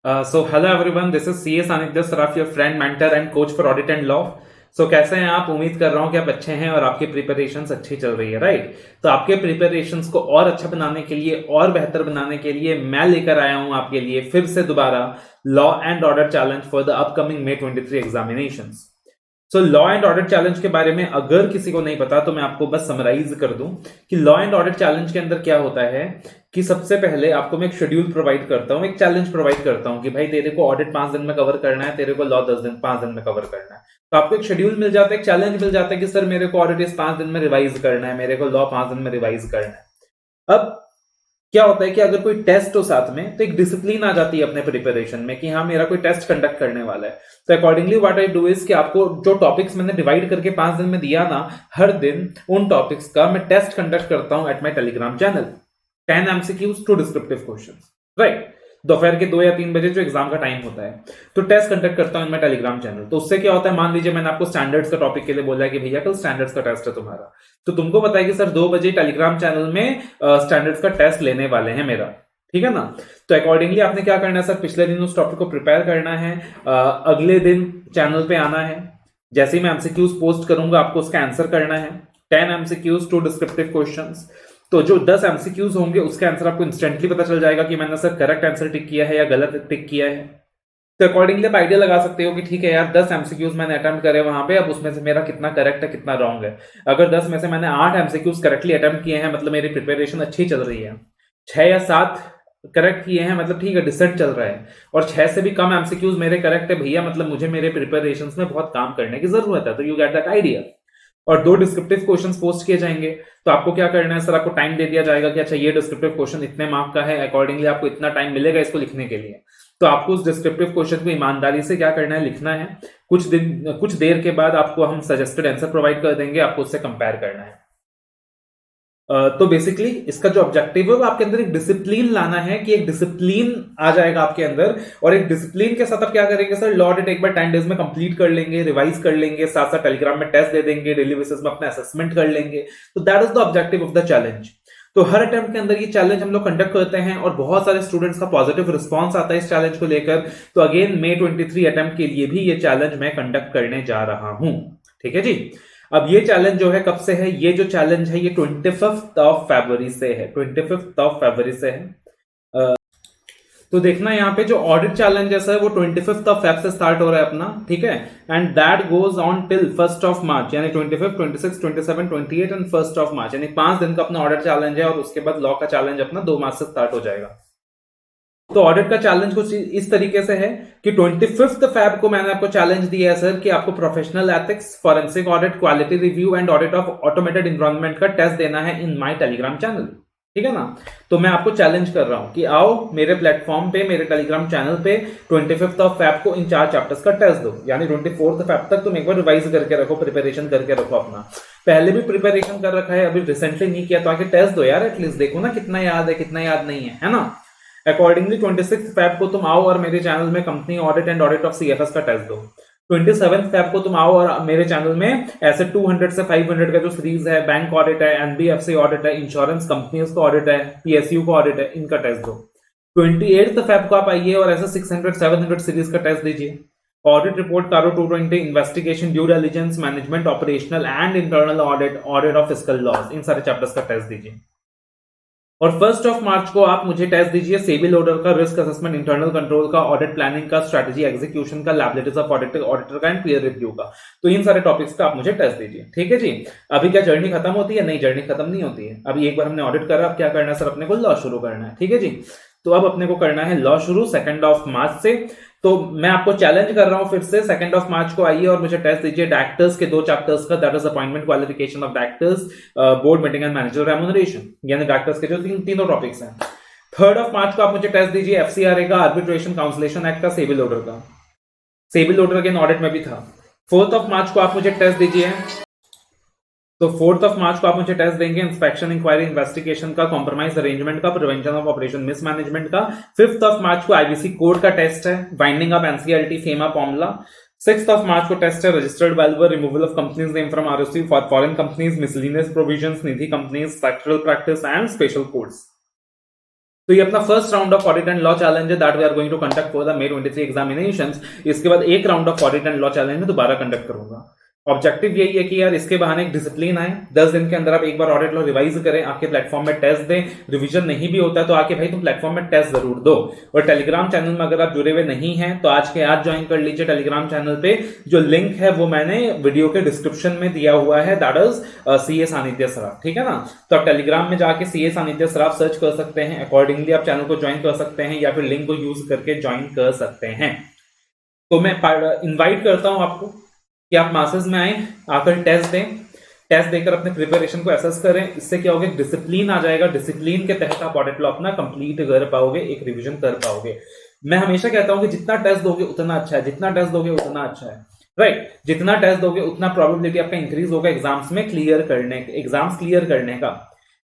So hello everyone, this is CS Anindya Saraf, your friend, mentor and coach for audit and law. So कैसे हैं आप? उम्मीद कर रहा हूं कि आप अच्छे हैं और आपकी प्रिपरेशंस अच्छी चल रही है, राइट? तो आपके प्रिपरेशंस को और अच्छा बनाने के लिए और बेहतर बनाने के लिए मैं लेकर आया हूं आपके लिए फिर से दोबारा law and order challenge for the upcoming May 23 examinations. So law and audit challenge के बारे में अगर किसी को नहीं पता तो मैं आपको बस समराइज कर दूं कि लॉ एंड ऑडिट चैलेंज के अंदर क्या होता है कि सबसे पहले आपको मैं एक शेड्यूल प्रोवाइड करता हूं, एक चैलेंज प्रोवाइड करता हूं कि भाई तेरे को ऑडिट 5 दिन में कवर करना है, तेरे को लॉ 5 दिन में कवर करना है। तो आपको एक शेड्यूल मिल जाता है, एक चैलेंज मिल जाता है कि सर मेरे को ऑडिट इस 5 दिन में रिवाइज करना है, मेरे को लॉ 5 दिन में रिवाइज करना है। अब क्या होता है कि अगर कोई टेस्ट हो साथ में तो एक डिसिप्लिन आ जाती है अपने प्रिपरेशन में कि हाँ मेरा कोई टेस्ट कंडक्ट करने वाला है। तो accordingly what I do is कि आपको जो टॉपिक्स मैंने डिवाइड करके 5 दिन में दिया ना, हर दिन उन टॉपिक्स का मैं टेस्ट कंडक्ट करता हूं at my Telegram channel. 10 MCQs 2 descriptive question, right? दोपहर के 2 या 3 बजे जो एग्जाम का टाइम होता है, तो टेस्ट कंडक्ट करता हूं इन मैं टेलीग्राम चैनल। तो उससे क्या होता है, मान लीजिए मैंने आपको स्टैंडर्ड्स का टॉपिक के लिए बोला है कि भैया कल स्टैंडर्ड्स का टेस्ट है तुम्हारा, तो तुमको पता है कि सर 2 बजे टेलीग्राम चैनल में स्टैंडर्ड्स का टेस्ट लेने वाले हैं मेरा, ठीक है ना? तो अकॉर्डिंगली आपने क्या करना है सर, पिछले दिन उस टॉपिक को प्रिपेयर करना है, अगले दिन चैनल पे आना है, जैसे ही मैं एमसीक्यूज पोस्ट करूंगा आपको उसका आंसर करना है। 10 MCQs 2 डिस्क्रिप्टिव क्वेश्चंस। तो जो 10 MCQs होंगे उसका आंसर आपको इंस्टेंटली पता चल जाएगा कि मैंने सर करेक्ट आंसर टिक किया है या गलत टिक किया है। तो अकॉर्डिंगली आप आइडिया लगा सकते हो कि ठीक है यार 10 MCQs मैंने अटेम्प्ट करे वहां पे, अब उसमें से मेरा कितना करेक्ट है कितना रॉन्ग है। अगर 10 में से मैंने 8 MCQs करेक्टली अटेम्प्ट किए हैं मतलब मेरी प्रिपरेशन अच्छी चल रही है। 6 या 7 करेक्ट किए हैं मतलब ठीक है डिसेंट चल रहा है, और 6 से भी कम एमसीक्यूज मेरे करेक्ट है भैया मतलब मुझे मेरे प्रिपरेशंस में बहुत काम करने की जरूरत है। तो यू गेट दैट आइडिया। और 2 डिस्क्रिप्टिव क्वेश्चंस पोस्ट किए जाएंगे, तो आपको क्या करना है सर, आपको टाइम दे दिया जाएगा कि अच्छा ये डिस्क्रिप्टिव क्वेश्चन इतने मार्क का है, अकॉर्डिंगली आपको इतना टाइम मिलेगा इसको लिखने के लिए। तो आपको उस डिस्क्रिप्टिव क्वेश्चन को ईमानदारी से क्या करना है, लिखना है। कुछ देर के बाद आपको हम सजेस्टेड आंसर प्रोवाइड कर देंगे, आपको उससे कंपेयर करना है। तो बेसिकली इसका जो ऑब्जेक्टिव है वो आपके अंदर एक डिसिप्लिन लाना है कि एक डिसिप्लिन आ जाएगा आपके अंदर, और एक डिसिप्लिन के साथ आप क्या करेंगे सर, लॉ ऑडिट एक बार 10 डेज में कंप्लीट कर लेंगे, रिवाइज कर लेंगे, साथ साथ टेलीग्राम में टेस्ट दे देंगे, डेली बेसिस में अपना असेसमेंट कर लेंगे। तो that is the objective of the challenge. तो हर अटेम्प्ट के अंदर ये चैलेंज हम लोग कंडक्ट करते हैं और बहुत सारे स्टूडेंट्स का पॉजिटिव रिस्पॉन्स आता है इस चैलेंज को लेकर। तो अगेन May 23 अटेम्प्ट के लिए भी ये चैलेंज मैं कंडक्ट करने जा रहा हूं, ठीक है जी। अब ये चैलेंज जो है कब से है, ये जो चैलेंज है ये 25 फरवरी से है, 25 फरवरी से है। तो देखना यहाँ पे जो ऑडिट चैलेंज है वो 25 से स्टार्ट हो रहा है अपना, ठीक है, and that goes on till 1 मार्च, यानी 25, 26, 27, 28 एंड 1 मार्च, यानी 5 दिन का अपना ऑडिट चैलेंज है। और उसके बाद लॉ का चैलेंज अपना 2 मार्च से स्टार्ट हो जाएगा। तो ऑडिट का चैलेंज कुछ इस तरीके से है कि 25 फैब को मैंने आपको चैलेंज दिया है सर कि आपको professional ethics, forensic audit, quality review and audit of automated environment का टेस्ट देना है इन माय टेलीग्राम चैनल, ठीक है ना? तो मैं आपको चैलेंज कर रहा हूं कि आओ मेरे प्लेटफॉर्म पे, मेरे टेलीग्राम चैनल पे 25 फैब को इन 4 चैप्टर्स का टेस्ट दो, यानी 24 फैब तक तुम एक बार रिवाइज करके रखो, प्रिपरेशन करके रखो अपना। पहले भी प्रिपरेशन कर रखा है, अभी रिसेंटली नहीं किया, तो आके टेस्ट दो यार, एटलीस्ट देखो ना कितना याद है कितना याद नहीं है ना? अकॉर्डिंगली 26 फैब को तुम आओ और मेरे चैनल में company audit and audit of CFS का टेस्ट दो। 27 फैब को तुम आओ और मेरे चैनल में ऐसे 200 से 500 का जो सीरीज है, बैंक ऑडिट है, एनबीएफसी ऑडिट है, इंश्योरेंस कंपनीज का ऑडिट है, पीएसयू का ऑडिट है, इनका टेस्ट दो। 28 फैब को आप आइए और ऐसे 600 700 सीरीज का टेस्ट दीजिए। Audit report CARO 220, investigation, due diligence, management, operational and internal audit, audit of fiscal loss, इन सारे चैप्टर्स का टेस्ट दीजिए। और 1 मार्च को आप मुझे टेस्ट दीजिए सेबी लोडर का, रिस्क असेसमेंट, इंटरनल कंट्रोल का, ऑडिट प्लानिंग का, स्ट्रेटजी एग्जीक्यूशन का, लायबिलिटीज ऑफ ऑडिटर का एंड पीयर रिव्यू का। तो इन सारे टॉपिक्स का आप मुझे टेस्ट दीजिए, ठीक है जी। अभी क्या जर्नी खत्म होती है? नहीं, जर्नी खत्म नहीं होती है। अभी एक बार हमने ऑडिट करा, अब क्या करना है सर, अपने को लॉ शुरू करना है, ठीक है जी। तो अब अपने को करना है लॉ शुरू 2 मार्च से। तो मैं आपको चैलेंज कर रहा हूं फिर से, 2 मार्च को आइए और मुझे टेस्ट दीजिए डायरेक्टर्स के 2 चैप्टर्स का, that is appointment qualification of directors, board meeting and manager remuneration, यानी डायरेक्टर्स के जो तीनों टॉपिक्स हैं। 3 मार्च को आप मुझे टेस्ट दीजिए एफसीआरए का, आर्बिट्रेशन काउंसलेशन एक्ट का, सेबी लोडर का। सेबी लोडर के ऑडिट में भी था। 4 मार्च को आप मुझे टेस्ट दीजिए, तो 4 मार्च को आप मुझे टेस्ट देंगे इंस्पेक्शन, इंक्वायरी, इन्वेस्टिगेशन का, कॉम्प्रोमाइज अरेंजमेंट का, प्रिवेंशन ऑफ ऑपरेशन मिसमैनेजमेंट का। 5 मार्च को आईबीसी कोड का टेस्ट है, binding of NCLT, FEMA, formula. 6 मार्च को टेस्ट है registered valuer, removal of companies name from ROC for foreign companies, miscellaneous provisions, Nidhi companies, sectoral practice and special codes. तो ये अपना first round of audit and law challenge है that we are going to conduct for the May 23 examinations. इसके बाद एक round of audit and law challenge में दोबारा conduct करूंगा। ऑब्जेक्टिव यही है कि यार इसके बहाने एक डिसिप्लिन आए, 10 दिन के अंदर आप एक बार ऑडिट लो रिवाइज करें, आके प्लेटफॉर्म में टेस्ट दें। रिवीजन नहीं भी होता है तो आके भाई तुम प्लेटफॉर्म में टेस्ट जरूर दो। और टेलीग्राम चैनल में अगर आप जुड़े हुए नहीं हैं तो आज के आज ज्वाइन कर लीजिए टेलीग्राम चैनल पे। जो लिंक है वो मैंने वीडियो के डिस्क्रिप्शन में दिया हुआ है, दैट इज सीए सानिध्य सराफ, ठीक है ना। तो आप टेलीग्राम में जाके सीए सानिध्य सराफ सर्च कर सकते हैं, अकॉर्डिंगली आप चैनल को ज्वाइन कर सकते हैं या फिर लिंक को यूज करके ज्वाइन कर सकते हैं। तो मैं इन्वाइट करता हूं आपको कि आप मासेस में आए, आकर टेस्ट दें, टेस्ट देकर अपने प्रिपरेशन को एसेस करें। इससे क्या होगा, डिसिप्लिन आ जाएगा, डिसिप्लिन के तहत आप ऑडिट लॉ अपना कंप्लीट कर पाओगे, एक रिवीजन कर पाओगे। मैं हमेशा कहता हूं कि जितना टेस्ट दोगे उतना अच्छा है, जितना टेस्ट दोगे उतना अच्छा है, राइट। जितना टेस्ट दोगे उतना प्रोबेबिलिटी आपका इंक्रीज होगा एग्जाम्स में क्लियर करने, एग्जाम्स क्लियर करने का।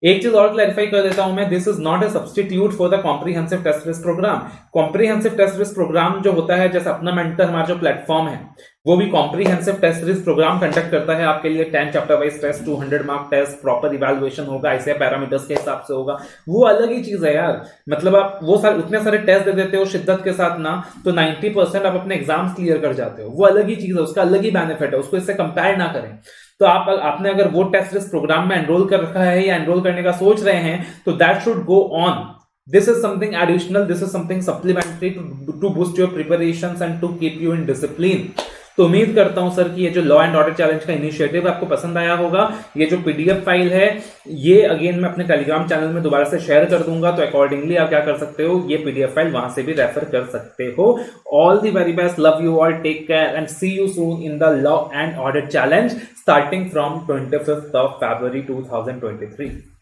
एक चीज और क्लैरिफाई कर देता हूं मैं, this is not a substitute for the comprehensive test risk programme. Comprehensive test risk programme जो होता है, जैसे अपना मेंटर हमारा जो प्लेटफॉर्म है वो भी comprehensive test risk programme conduct करता है आपके लिए। 10 chapter wise test, 200 mark test, proper evaluation होगा, ऐसे पैरामीटर्स के हिसाब से होगा। वो अलग ही चीज है यार। मतलब आप वो सारे उतने सारे टेस्ट दे देते हो शिद्दत के साथ ना, तो 90% आप अपने एग्जाम्स क्लियर कर जाते हो। वो अलग ही चीज है, उसका अलग ही बेनिफिट है, उसको इससे कंपेयर ना करें। तो आपने अगर वो टेस्ट रिस्क प्रोग्राम में एनरोल कर रखा है या एनरोल करने का सोच रहे हैं तो that should go on. This is something additional, this is something supplementary to boost your preparations and to keep you in discipline. तो उम्मीद करता हूं सर कि ये जो लॉ एंड ऑडिट चैलेंज का इनिशिएटिव आपको पसंद आया होगा। ये जो पीडीएफ फाइल है ये अगेन मैं अपने टेलीग्राम चैनल में दोबारा से शेयर कर दूंगा, तो अकॉर्डिंगली आप क्या कर सकते हो, ये पीडीएफ फाइल वहां से भी रेफर कर सकते हो। All the very best, love you all, take care and see you soon in the law and audit challenge starting from 25th of February 2023।